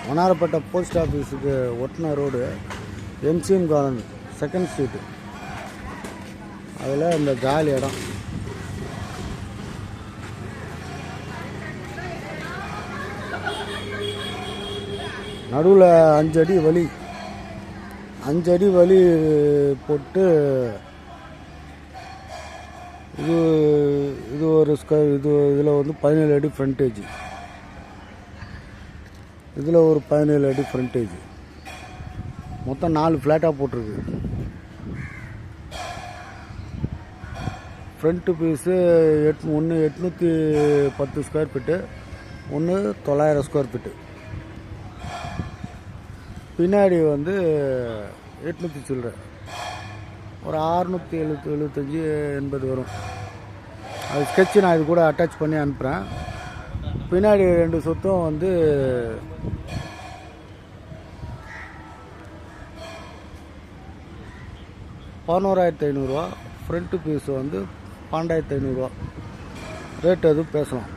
Vannarapettai post ஆஃபீஸுக்கு ஒட்டின road MCM garden 2nd street. அதில் இந்த காலி இடம். நடுவில் 5 அடி வழி, 5 அடி வழி போட்டு இது ஒரு இதில் வந்து 17 அடி ஃப்ரண்டேஜ், இதில் ஒரு 17 அடி ஃப்ரண்டேஜ். மொத்தம் 4 ஃப்ளாட்டாக போட்டிருக்கு. ஃப்ரண்ட்டு பீஸு ஒன்று 810 ஸ்கொயர் ஃபீட்டு, ஒன்று 900 ஸ்கொயர் ஃபீட்டு. பின்னாடி வந்து 800 சில்லற, ஒரு 675 80 வரும். அது ஸ்கெட்சு நான் இது கூட அட்டாச் பண்ணி அனுப்புகிறேன். பின்னாடி 2 சொத்தும் வந்து 11,500 ஃப்ரண்ட்டு பீஸ் வந்து 12,500 ரேட் எதுவும் பேசலாம்.